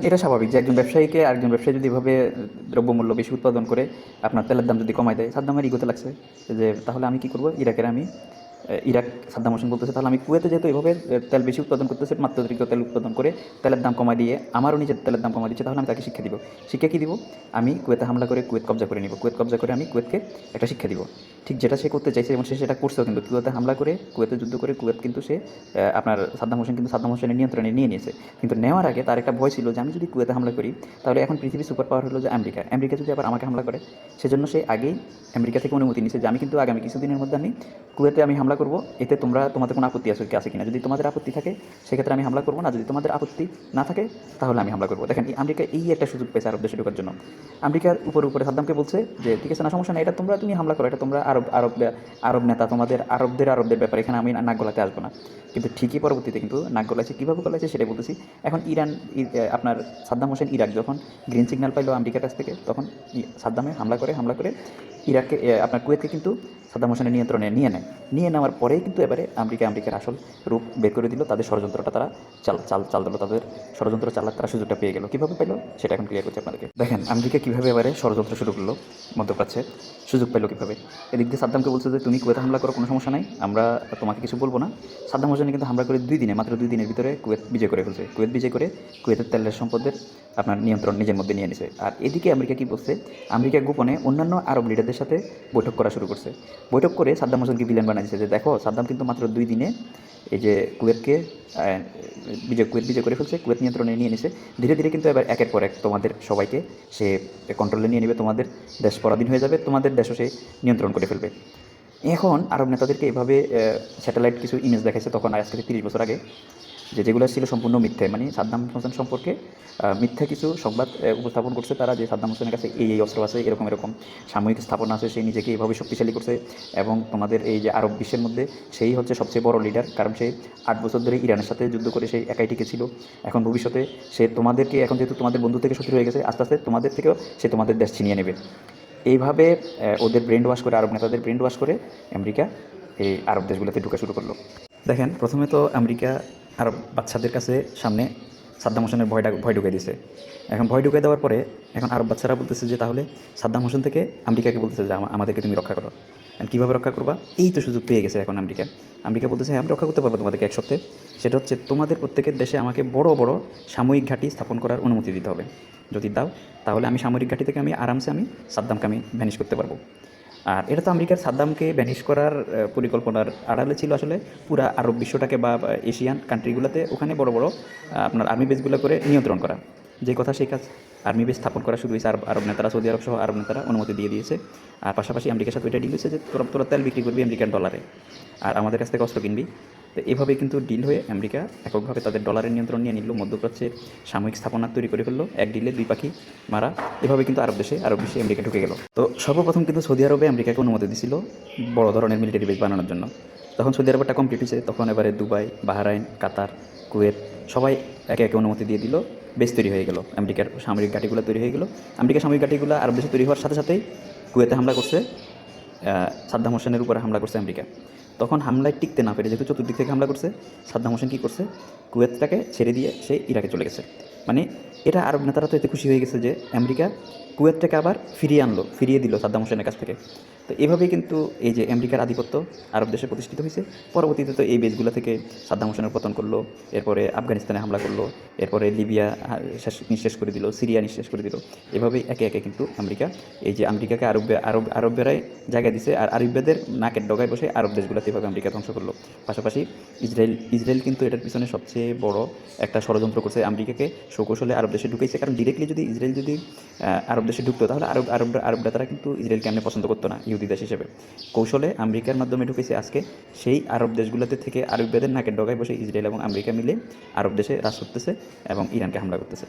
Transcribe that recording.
এটা স্বাভাবিক যে একজন ব্যবসায়ীকে আরেকজন ব্যবসায়ী যদি এভাবে দ্রব্যমূল্য বেশি উৎপাদন করে আপনার তেলের দাম যদি কমায় দেয়, সাদ্দামের ইগোতে লাগছে যে তাহলে আমি কি করব, ইরাকের আমি ইরাক সাদ্দাম হোসেন বলতেছে তাহলে আমি কুয়েতে যেহেতু এইভাবে তেল বেশি উৎপাদন করতেছে, মাত্রাতিরিক্ত তেল উৎপাদন করে তেলের দাম কমায় দিয়ে আমারও নিজের তেলের দাম কমায় দিচ্ছে, তাহলে আমি তাকে শিক্ষা দিব। শিক্ষা কী দিব? আমি কুয়েতে হামলা করে কুয়েত কবজা করে নিব, কুয়েত কবজা করে আমি কুয়েতকে একটা শিক্ষা দিব। ঠিক যেটা সে করতে চাইছে এবং সে সেটা করছেও, কিন্তু কুয়েতে হামলা করে কুয়েতে যুদ্ধ করে কুয়েত কিন্তু সে আপনার সাদ্দাম হোসেন কিন্তু সাদ্দাম হোসেনের নিয়ন্ত্রণে নিয়ে নিয়েছে। কিন্তু নেওয়ার আগে তার একটা ভয় ছিল যে আমি যদি কুয়েতে হামলা করি তাহলে এখন পৃথিবীর সুপার পাওয়ার হলো যে আমেরিকা, আমেরিকা যদি আবার আমাকে হামলা করে, সেজন্য সে আগেই আমেরিকা থেকে অনুমতি নিয়েছে যে আমি কিন্তু আগামী কিছুদিনের মধ্যে আমি কুয়েতে আমি হামলা করব, এতে তোমাদের কোনো আপত্তি আছে কিনা, যদি তোমাদের আপত্তি থাকে সেক্ষেত্রে আমি হামলা করবো না, যদি তোমাদের আপত্তি না থাকে তাহলে আমি হামলা করবো। দেখেন আমেরিকা এই একটা সুযোগ পেয়েছে আরব দেশে ঢোকার জন্য। আমেরিকার উপরে সাদ্দামকে বলছে যে ঠিক আছে না, সমস্যা নেই, এটা তুমি হামলা করো, এটা তোমরা আরব নেতা, তোমাদের আরবদের ব্যাপারে, এখানে আমি নাক গলাতে আসবো না। কিন্তু ঠিকই পরবর্তীতে কিন্তু নাক গলাইছে, কীভাবে গলাইছে সেটাই বলতেছি। এখন আপনার সাদ্দাম হোসেন ইরাক যখন গ্রিন সিগন্যাল পাইলো আমেরিকার কাছ থেকে, তখন সাদ্দামে হামলা করে ইরাককে আপনার কুয়েতকে কিন্তু সাদ্দাম হোসেনের নিয়ন্ত্রণে নিয়ে নেওয়ার পরেই কিন্তু এবারে আমেরিকার আসল রূপ বের করে দিল, তাদের ষড়যন্ত্রটা তারা চাল দিল, তাদের ষড়যন্ত্র চালার তারা সুযোগটা পেয়ে গেল। কীভাবে পেলো সেটা এখন ক্লিয়ার করছে আপনাদেরকে। দেখেন আমেরিকা কীভাবে এবারে ষড়যন্ত্র শুরু করলো মধ্যপ্রাচ্যে, সুযোগ পেলো কীভাবে। এদিক দিয়ে সাদ্দামকে বলছে যে তুমি কুয়েতে হামলা করো, কোনো সমস্যা নাই, আমরা তোমাকে কিছু বলবো না। সাদ্দাম হোসেন কিন্তু হামলা করে মাত্র 2 দিনের ভিতরে কুয়েত বিজয় করে ফেলছে। কুয়েত বিজয় করে কুয়েতের তেলের সম্পদের আপনার নিয়ন্ত্রণ নিজের মধ্যে নিয়ে নিছে। আর এদিকে আমেরিকা কী বলছে, আমেরিকা গোপনে অন্যান্য আরব লিডারদের সাথে বৈঠক করা শুরু করছে। বৈঠক করে সাদ্দাম হোসেনকে ভিলেন বানিয়েছে যে দেখো সাদ্দাম কিন্তু মাত্র 2 দিনে এই যে কুয়েতকে বিজয় করে ফেলছে, কুয়েত নিয়ন্ত্রণে নিয়ে নিছে। ধীরে ধীরে কিন্তু এবার একের পর এক তোমাদের সবাইকে সে কন্ট্রোলে নিয়ে নেবে, তোমাদের দেশ পরাধীন হয়ে যাবে, তোমাদের দেশও সে নিয়ন্ত্রণ করে ফেলবে। এখন আরব নেতাদেরকে এভাবে স্যাটেলাইট কিছু ইমেজ দেখাইছে তখন, আজ থেকে 30 বছর আগে, যেগুলো ছিল সম্পূর্ণ মিথ্যে, মানে সাদ্দাম হোসেন সম্পর্কে মিথ্যা কিছু সংবাদ উপস্থাপন করছে তারা, যে সাদ্দাম হোসেনের কাছে এই অস্ত্র আছে, এরকম সাময়িক স্থাপনা আছে, সে নিজেকে এইভাবে শক্তিশালী করছে এবং তোমাদের এই যে আরব বিশ্বের মধ্যে সেই হচ্ছে সবচেয়ে বড় লিডার, কারণ সে 8 বছর ধরে ইরানের সাথে যুদ্ধ করে সেই একাই টিকে ছিল। এখন ভবিষ্যতে সে তোমাদেরকে, এখন যেহেতু তোমাদের বন্ধু থেকে শত্রু হয়ে গেছে, আস্তে আস্তে তোমাদের থেকেও সে তোমাদের দেশ ছিনিয়ে নেবে। এইভাবে ওদের ব্রেন ওয়াশ করে, আরব নেতাদের ব্রেন ওয়াশ করে আমেরিকা এই আরব দেশগুলোতে ঢুকা শুরু করলো। দেখেন প্রথমে তো আমেরিকা আরব বাচ্চাদের কাছে সামনে সাদ্দাম হোসেনের ভয় ঢুকে দিয়েছে। এখন ভয় ঢুকে দেওয়ার পরে এখন আরব বাচ্চারা বলতেছে যে তাহলে সাদ্দাম হোসেন থেকে আমেরিকাকে বলতেছে যে আমাদেরকে তুমি রক্ষা করো। কীভাবে রক্ষা করবা? এই তো সুযোগ পেয়ে গেছে এখন আমেরিকা বলতেছে হ্যাঁ আমি রক্ষা করতে পারবো তোমাদেরকে এক সপ্তাহে। সেটা হচ্ছে তোমাদের প্রত্যেকের দেশে আমাকে বড় বড় সামরিক ঘাঁটি স্থাপন করার অনুমতি দিতে হবে। যদি দাও তাহলে আমি সামরিক ঘাঁটি থেকে আমি আরামসে সাদ্দামকে আমি ভ্যানিশ করতে পারবো। আর এটা তো আমেরিকার সাদ্দামকে ভ্যানিশ করার পরিকল্পনার আড়ালে ছিল আসলে পুরা আরব বিশ্বটাকে বা এশিয়ান কান্ট্রিগুলোতে ওখানে বড় বড় আপনার আর্মি বেসগুলো করে নিয়ন্ত্রণ করা। যে কথা সেই কাজ, আর্মি বেস স্থাপন করা শুরু হয়েছে। আরব নেতারা, সৌদি আরব সহ আরব নেতারা অনুমতি দিয়ে দিয়েছে। আর পাশাপাশি আমেরিকার সাথে এটা ডিল হয়েছে যে তোরা তেল বিক্রি করবি আমেরিকান ডলারে আর আমাদের কাছ থেকে অস্ত্র কিনবি। তো এভাবে কিন্তু ডিল হয়ে আমেরিকা এককভাবে তাদের ডলারের নিয়ন্ত্রণ নিয়ে নিল, মধ্যপ্রাচ্যের সাময়িক স্থাপনা তৈরি করে ফেললো, এক ডিলে 2 পাখি মারা। এভাবে কিন্তু আরব বিশ্বে আমেরিকা ঢুকে গেল। তো সর্বপ্রথম কিন্তু সৌদি আরবে আমেরিকাকে অনুমতি দিয়েছিল বড় ধরনের মিলিটারি বেস বানানোর জন্য। তখন সৌদি আরবটা কমপ্লিট হয়েছে, তখন এবারে দুবাই, বাহরাইন, কাতার, কুয়েত সবাই একে একে অনুমতি দিয়ে দিল, বেস তৈরি হয়ে গেল, আমেরিকার সামরিক ঘাঁটিগুলো তৈরি হয়ে গেল। আমেরিকার সামরিক ঘাঁটিগুলো আরব দেশে তৈরি হওয়ার সাথে সাথেই কুয়েতে হামলা করছে, সাদ্দাম হোসেনের উপরে হামলা করছে আমেরিকা। তখন হামলায় টিকতে না পেরে, যেহেতু চতুর্দিক থেকে হামলা করছে, সাদ্দাম হোসেন কী করছে, কুয়েতটাকে ছেড়ে দিয়ে সে ইরাকে চলে গেছে। মানে এটা আরব নেতারা তো এতে খুশি হয়ে গেছে যে আমেরিকা কুয়েতটাকে আবার ফিরিয়ে দিল সাদ্দাম হোসেনের কাছ থেকে। তো এভাবেই কিন্তু এই যে আমেরিকার আধিপত্য আরব দেশে প্রতিষ্ঠিত হয়েছে। পরবর্তীতে তো এই বেসগুলো থেকে সাদ্দাম হোসেনের পতন করলো, এরপরে আফগানিস্তানে হামলা করলো, এরপরে লিবিয়া নিঃশেষ করে দিল, সিরিয়া নিঃশেষ করে দিল। এভাবেই একে একে কিন্তু আমেরিকাকে আরবেরাই জায়গা দিছে, আর আরবদের নাকের ডগায় বসে আরব দেশগুলোতে এভাবে আমেরিকা ধ্বংস করলো। পাশাপাশি ইসরায়েল কিন্তু এটার পিছনে সবচেয়ে বড় একটা ষড়যন্ত্র করছে, আমেরিকাকে সৌকৌশলে আরব দেশে ঢুকেছে। কারণ ডিরেক্টলি যদি ইসরায়েল আরব দেশে ঢুকতো তাহলে আরবরা তারা কিন্তু ইসরায়েলকে এমনি পছন্দ করতো না ইহুদি দেশ হিসেবে। কৌশলে আমেরিকার মাধ্যমে ঢুকেছে আজকে সেই আরব দেশগুলোতে থেকে আরবদের নাকের ডগায় বসে ইসরায়েল এবং আমেরিকা মিলে আরব দেশে রাজ করতেছে এবং ইরানকে হামলা করতেছে।